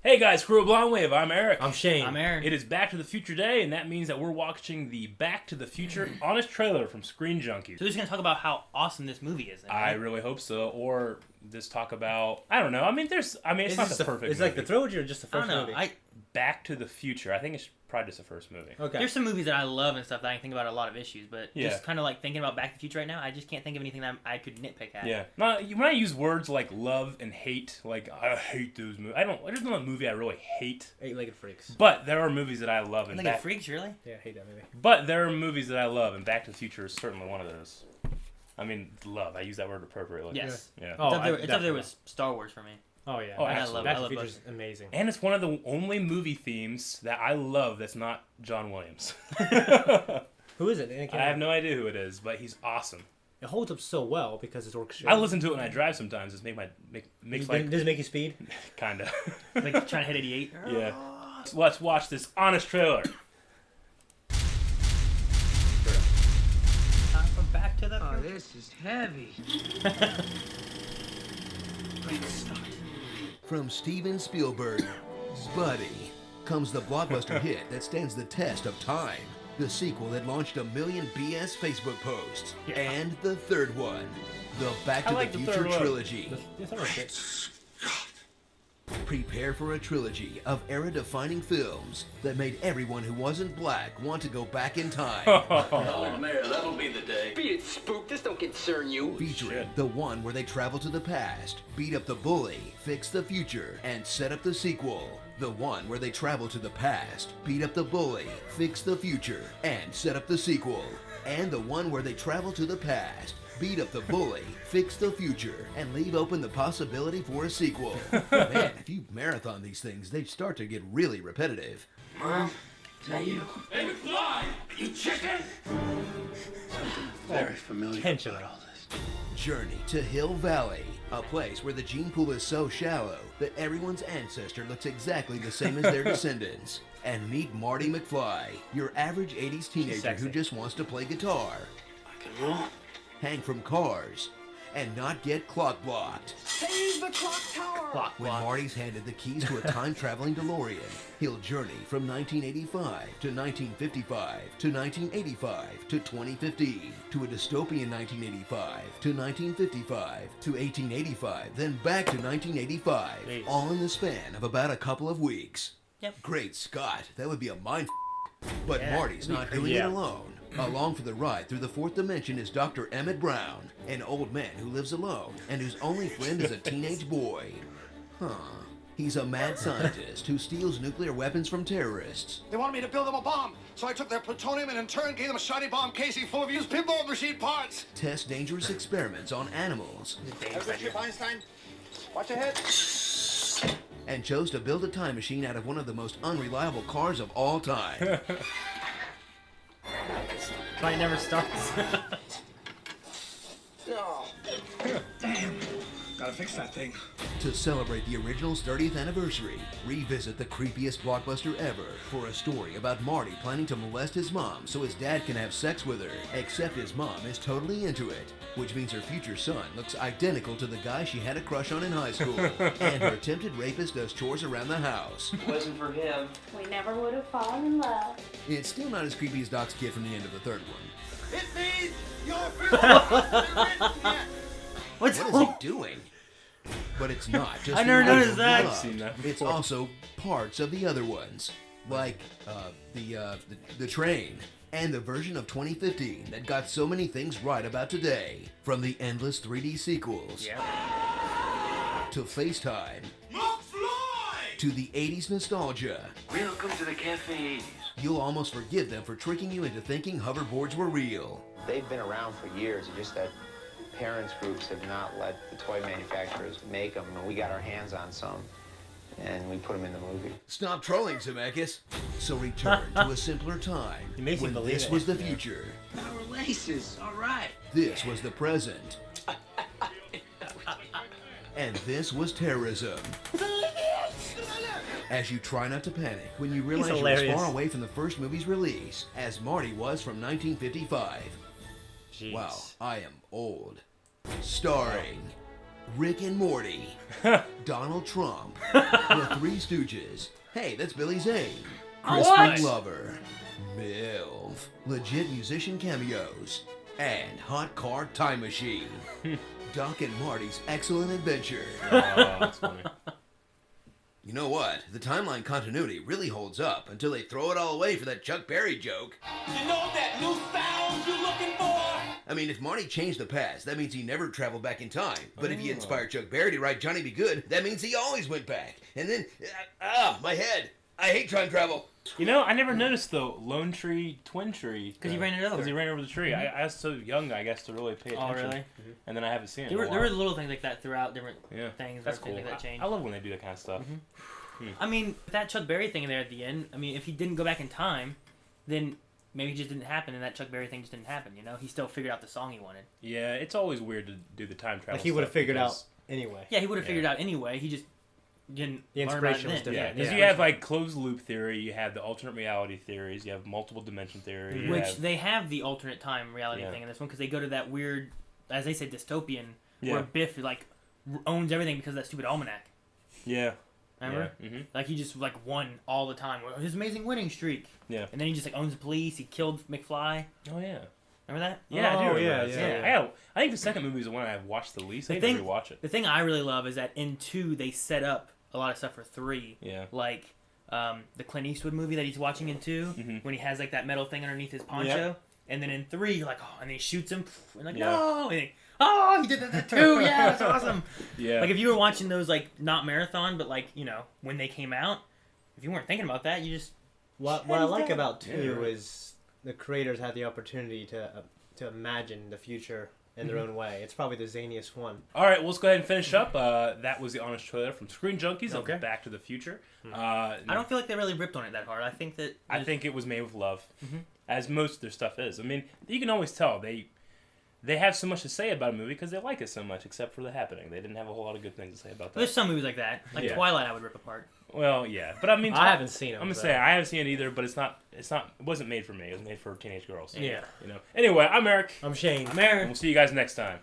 Hey guys, crew of Blonde Wave, I'm Eric. I'm Shane. I'm Aaron. It is Back to the Future Day, and that means that we're watching the Back to the Future honest trailer from Screen Junkies. So we're just going to talk about how awesome this movie is. I really hope so. Or just talk about, I don't know. I mean, it's not the perfect It's movie. like the trilogy or just the I first don't know. movie? Back to the Future. I think it's probably just the first movie. Okay. There's some movies that I love and stuff that I can think about a lot of issues, but Yeah. just kind of like thinking about Back to the Future right now, I just can't think of anything that I could nitpick at. Yeah. When I use words like love and hate, like, I hate those movies. There's not a movie I really hate. Eight-Legged Freaks. But there are movies that I love. And Like Freaks, really? Yeah, I hate that movie. But there are movies that I love, and Back to the Future is certainly one of those. I mean, love. I use that word appropriately. Yes. Yeah. Oh, It's up there with Star Wars for me. Oh, yeah. Oh, I absolutely. love Back to both. the Future's amazing. And it's one of the only movie themes that I love that's not John Williams. Who is it? I have no idea who it is, but he's awesome. It holds up so well because it's orchestrated. I listen to it when I drive sometimes. It's makes like Does it make you speed? kinda. Like trying to hit 88. Yeah. So let's watch this honest trailer. Time for Back to the Oh, Future. this is heavy. Great start. From Steven Spielberg's Buddy comes the blockbuster hit that stands the test of time. The sequel that launched 1 million BS Facebook posts. Yeah. And the third one, the Back to like the the Future third one. trilogy. Yes, I like it. Prepare for a trilogy of era-defining films that made everyone who wasn't black want to go back in time. Oh, Mayor, that'll be the day. Beat it, spook. This don't concern you. Featuring the one where they travel to the past, beat up the bully, fix the future, and set up the sequel. The one where they travel to the past, beat up the bully, fix the future, and set up the sequel. And the one where they travel to the past, beat up the bully, fix the future, and leave open the possibility for a sequel. Man, if you marathon these things, they start to get really repetitive. Mom, is that you? Hey, McFly! You chicken! Very familiar Tension. about all this. Journey to Hill Valley, a place where the gene pool is so shallow that everyone's ancestor looks exactly the same as their descendants. And meet Marty McFly, your average 80s teenager sexy. who just wants to play guitar, I can roll. hang from cars, and not get clock blocked. Save the clock tower! Block, When block. Marty's handed the keys to a time-traveling DeLorean, he'll journey from 1985 to 1955 to 1985 to 2015 to a dystopian 1985 to 1955 to 1885, then back to 1985, Jeez. all in the span of about a couple of weeks. Yep. Great Scott, that would be a mind. But Yeah, Marty's not doing it yeah. alone. Along for the ride through the fourth dimension is Dr. Emmett Brown, an old man who lives alone and whose only friend is a teenage boy. He's a mad scientist who steals nuclear weapons from terrorists. They wanted me to build them a bomb, so I took their plutonium and in turn gave them a shiny bomb casing full of used pinball machine parts. Tests dangerous experiments on animals, Every ship, Einstein. Watch ahead. and chose to build a time machine out of one of the most unreliable cars of all time. Fight never starts. Oh. Damn. Gotta fix that thing. To celebrate the original's 30th anniversary, revisit the creepiest blockbuster ever for a story about Marty planning to molest his mom so his dad can have sex with her, except his mom is totally into it, which means her future son looks identical to the guy she had a crush on in high school, and her attempted rapist does chores around the house. Wasn't for him. We never would have fallen in love. It's still not as creepy as Doc's kid from the end of the third one. It means your What's What is he doing? But it's not just I never the ones noticed you that. loved. I've seen that It's before. also parts of the other ones, like the train and the version of 2015 that got so many things right about today, from the endless 3D sequels to FaceTime McFly! to the 80s nostalgia. Welcome to the cafe. You'll almost forgive them for tricking you into thinking hoverboards were real. They've been around for years. It's just that parents groups have not let the toy manufacturers make them, and we got our hands on some, and we put them in the movie. Stop trolling, Zemeckis. So return to a simpler time He makes me when believe this it. was the future. Our laces. All right. This was the present. And this was terrorism. As you try not to panic when you realize you're as hilarious. far away from the first movie's release as Marty was from 1955. Jeez. Wow, I am old. Starring Rick and Morty, Donald Trump, The Three Stooges. Hey, that's Billy Zane. Crispin Glover, MILF, legit musician cameos, and Hot Car Time Machine. Doc and Marty's Excellent Adventure. Oh, that's funny. You know what? The timeline continuity really holds up until they throw it all away for that Chuck Berry joke. You know that new sound you're looking for? I mean, if Marty changed the past, that means he never traveled back in time. But if he inspired Chuck Berry to write Johnny Be Good, that means he always went back. And then, my head. I hate time travel. You know, I never noticed the Lone Tree, Twin Tree. Because he ran it over. Because he ran over the tree. I was so young, I guess, to really pay attention. Oh, really? And then I haven't seen it. There in a were while. little things like that throughout different things. That's things cool. like that change. I love when they do that kind of stuff. I mean, that Chuck Berry thing in there at the end, I mean, if he didn't go back in time, then maybe it just didn't happen, and that Chuck Berry thing just didn't happen, you know? He still figured out the song he wanted. Yeah, it's always weird to do the time travel Like he would have stuff figured because- out anyway. Yeah, he would have figured it out anyway. He just didn't The learn inspiration about was it then. Yeah, different. because you have like closed loop theory, you have the alternate reality theories, you have multiple dimension theory. you Which have- they have the alternate time reality Yeah. thing in this one, because they go to that weird, as they say, dystopian, Yeah. where Biff, like, owns everything because of that stupid almanac. yeah. Remember? Yeah. Mm-hmm. Like, he just, like, won all the time. His amazing winning streak. Yeah. And then he just, like, owns the police. He killed McFly. Oh yeah. Remember that? Yeah, I do Oh, remember yeah, that. yeah. I think the second movie is the one I've watched the least. I The need thing- to rewatch it. The thing I really love is that in 2, they set up a lot of stuff for 3. Yeah. Like, the Clint Eastwood movie that he's watching in 2, when he has, like, that metal thing underneath his poncho. Yep. And then in 3, you're like, oh, and then he shoots him. And like, Yeah. no! And then, oh, he did that too! Yeah, that's awesome! Yeah. Like, if you were watching those, like, not marathon, but, like, you know, when they came out, if you weren't thinking about that, you just... What I like about Yeah, 2 you're right. is the creators had the opportunity to imagine the future in their own way. It's probably the zaniest one. All right, well, let's go ahead and finish up. That was the honest trailer from Screen Junkies of Okay. Back to the Future. I don't feel like they really ripped on it that hard. I think that... I think it was made with love, as most of their stuff is. I mean, you can always tell they have so much to say about a movie because they like it so much, except for The Happening. They didn't have a whole lot of good things to say about that. There's some movies like that. Like Yeah. Twilight I would rip apart. Well, yeah, but I mean, I haven't seen them. I'm gonna say I haven't seen it either, but it wasn't made for me. It was made for teenage girls. Yeah. You know. Anyway, I'm Eric, I'm Shane. I'm Aaron. and we'll see you guys next time.